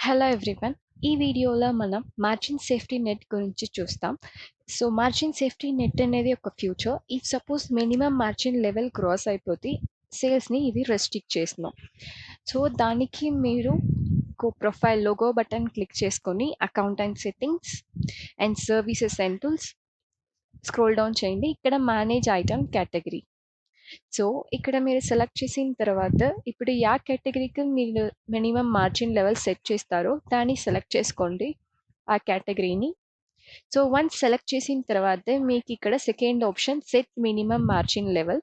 Hello everyone. ఈ వీడియోలో మనం మార్జిన్ సేఫ్టీ నెట్ గురించి చూస్తాం. సో మార్జిన్ సేఫ్టీ నెట్ అనేది ఒక future. If suppose minimum margin level cross అయిపోతే సేల్స్ని ఇది రెస్ట్రిక్ట్ చేస్తున్నాం. సో దానికి మీరు ప్రొఫైల్ లోగో బటన్ క్లిక్ చేసుకొని account and settings and services and tools scroll down చేయండి. ఇక్కడ మేనేజ్ ఐటమ్ కేటగిరీ. సో ఇక్కడ మీరు సెలెక్ట్ చేసిన తర్వాత ఇప్పుడు యా కేటగిరీకి మీరు మినిమం మార్జిన్ లెవెల్ సెట్ చేస్తారో దాన్ని సెలెక్ట్ చేసుకోండి ఆ కేటగిరీని. సో వన్స్ సెలెక్ట్ చేసిన తర్వాత మీకు ఇక్కడ second option set minimum margin level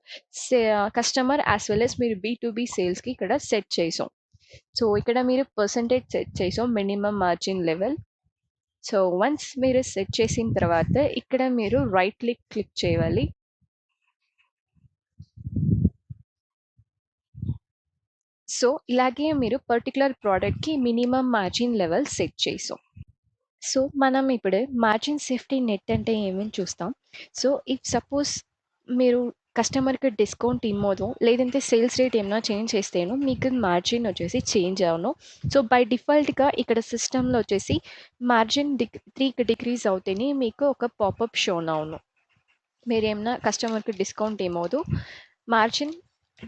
customer as well as మీరు B2B సేల్స్కి ఇక్కడ సెట్ చేసాం. సో ఇక్కడ మీరు పర్సంటేజ్ సెట్ చేసాం minimum margin level. So once మీరు సెట్ చేసిన తర్వాత ఇక్కడ మీరు రైట్ క్లిక్ చేయాలి. సో ఇలాగే మీరు పర్టికులర్ ప్రోడక్ట్కి మినిమం మార్జిన్ లెవెల్ సెట్ చేసాం. సో మనం ఇప్పుడు మార్జిన్ సేఫ్టీ నెట్ అంటే ఏమని చూస్తాం. సో ఇఫ్ సపోజ్ మీరు కస్టమర్కి డిస్కౌంట్ ఇమ్మోదో లేదంటే సేల్స్ రేట్ ఏమైనా చేంజ్ చేస్తేనో మీకు మార్జిన్ వచ్చేసి చేంజ్ అవును. సో బై డిఫాల్ట్గా ఇక్కడ సిస్టంలో వచ్చేసి మార్జిన్ 3 డిగ్రీస్ అవుతేనే మీకు ఒక పాపప్ షోన్ అవును. మీరు ఏమైనా కస్టమర్కి డిస్కౌంట్ ఏమోదు మార్జిన్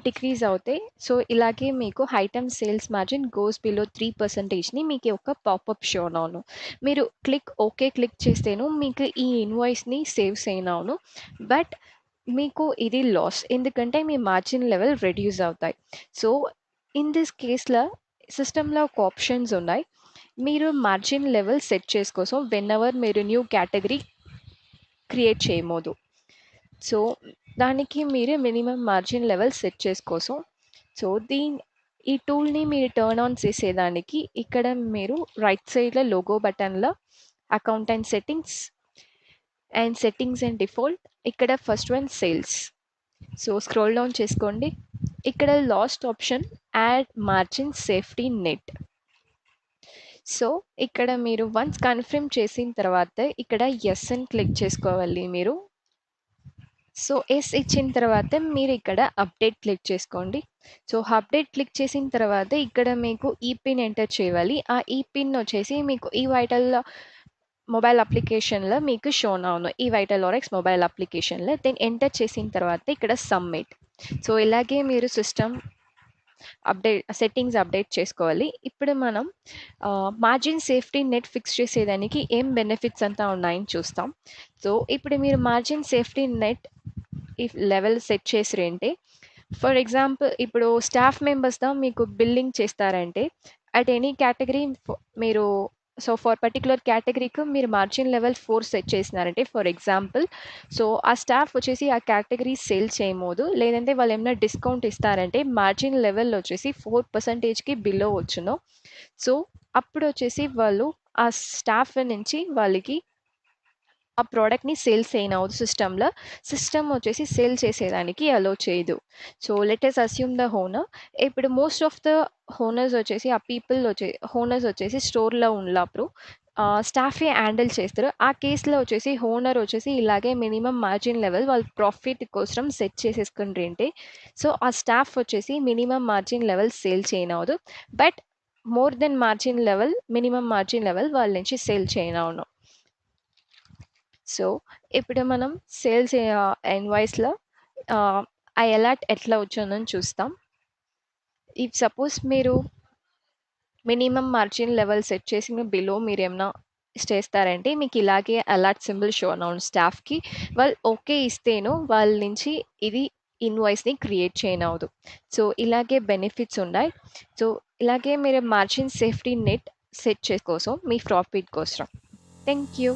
డిక్రీజ్ అవుతాయి. సో ఇలాగే మీకు item sales margin goes below 3%ని మీకు ఒక పాపప్ షో అవును. మీరు ఓకే క్లిక్ చేస్తేను మీకు ఈ ఇన్వాయిస్ని సేవ్ చేయనవును. బట్ మీకు ఇది లాస్, ఎందుకంటే మీ మార్జిన్ లెవెల్ రెడ్యూస్ అవుతాయి. సో ఇన్ దిస్ కేస్లో సిస్టంలో ఒక ఆప్షన్స్ ఉన్నాయి. మీరు మార్జిన్ లెవెల్ సెట్ చేసుకోసం వెన్ ఎవర్ మీరు న్యూ కేటగిరీ క్రియేట్ చేయమోదు. సో దానికి మీరు మినిమం మార్జిన్ లెవెల్ సెట్ చేసుకోసం. సో ఈ టూల్ని మీరు టర్న్ ఆన్ చేసేదానికి ఇక్కడ మీరు రైట్ సైడ్లో లోగో బటన్లో account and settings and default ఇక్కడ first one sales. So scroll down చేసుకోండి. ఇక్కడ last option add margin safety net. So ఇక్కడ మీరు వన్స్ కన్ఫర్మ్ చేసిన తర్వాత ఇక్కడ ఎస్ అని క్లిక్ చేసుకోవాలి మీరు. సో ఎస్ ఇచ్చిన తర్వాత మీరు ఇక్కడ అప్డేట్ క్లిక్ చేసుకోండి. సో అప్డేట్ క్లిక్ చేసిన తర్వాత ఇక్కడ మీకు ఈ పిన్ ఎంటర్ చేయాలి. ఆ ఈ పిన్ వచ్చేసి మీకు ఈ వైటల్ మొబైల్ అప్లికేషన్లో మీకు షోన్ అవును, ఈ వైటల్ ఆర్ఎక్స్ మొబైల్ అప్లికేషన్లో దెన్ ఎంటర్ చేసిన తర్వాత ఇక్కడ సబ్మిట్. సో ఇలాగే మీరు సిస్టమ్ సెట్టింగ్స్ అప్డేట్ చేసుకోవాలి. ఇప్పుడు మనం మార్జిన్ సేఫ్టీ నెట్ ఫిక్స్ చేసేదానికి ఏం బెనిఫిట్స్ అంతా ఉన్నాయని చూస్తాం. సో ఇప్పుడు మీరు మార్జిన్ సేఫ్టీ నెట్ ఈ లెవెల్ సెట్ చేసిరంటే ఫర్ ఎగ్జాంపుల్ ఇప్పుడు స్టాఫ్ మెంబర్స్తో మీకు బిల్లింగ్ చేస్తారంటే అట్ ఎనీ కేటగిరీ మీరు సో ఫర్ పర్టికులర్ కేటగిరీకి మీరు మార్జిన్ లెవెల్ 4 సెట్ చేసినారంటే ఫర్ ఎగ్జాంపుల్ సో ఆ స్టాఫ్ వచ్చేసి ఆ కేటగిరీ సేల్ చేయమోదు లేదంటే వాళ్ళు ఏమైనా డిస్కౌంట్ ఇస్తారంటే మార్జిన్ లెవెల్ వచ్చేసి 4%కి బిలో వచ్చును. సో అప్పుడు వచ్చేసి వాళ్ళు ఆ స్టాఫ్ నుంచి వాళ్ళకి ఆ ప్రోడక్ట్ని సేల్స్ చేయనవద్దు. సిస్టమ్ వచ్చేసి సేల్ చేసేదానికి అలో చేయదు. So let us assume the owner. ఇప్పుడు మోస్ట్ ఆఫ్ ద ఓనర్స్ వచ్చేసి ఆ ఓనర్స్ వచ్చేసి స్టోర్లో ఉన్నప్పుడు స్టాఫే హ్యాండిల్ చేస్తారు. ఆ కేసులో వచ్చేసి ఓనర్ వచ్చేసి ఇలాగే మినిమం మార్జిన్ లెవెల్ వాళ్ళు ప్రాఫిట్ కోసం సెట్ చేసేసుకుంటే సో ఆ స్టాఫ్ వచ్చేసి మినిమం మార్జిన్ లెవెల్ సేల్ చేయనవద్దు. But more than margin level minimum margin level వాళ్ళ నుంచి సేల్ చేయనవును. సో ఇప్పుడు మనం సేల్స్ ఇన్వాయిస్లో ఆ అలర్ట్ ఎట్లా వచ్చిందని చూస్తాం. ఇఫ్ సపోజ్ మీరు మినిమం మార్జిన్ లెవెల్ సెట్ చేసి బిలో మీరు ఏమైనా చేస్తారంటే మీకు ఇలాగే అలర్ట్ సింబల్ షో అవును స్టాఫ్కి. వాళ్ళు ఓకే ఇస్తేను వాళ్ళ నుంచి ఇది ఇన్వాయిస్ని క్రియేట్ చేయనవద్దు. సో ఇలాగే బెనిఫిట్స్ ఉన్నాయి. సో ఇలాగే మీరు మార్జిన్ సేఫ్టీ నెట్ సెట్ చేసుకోసం మీ ప్రాఫిట్ కోసం. Thank you.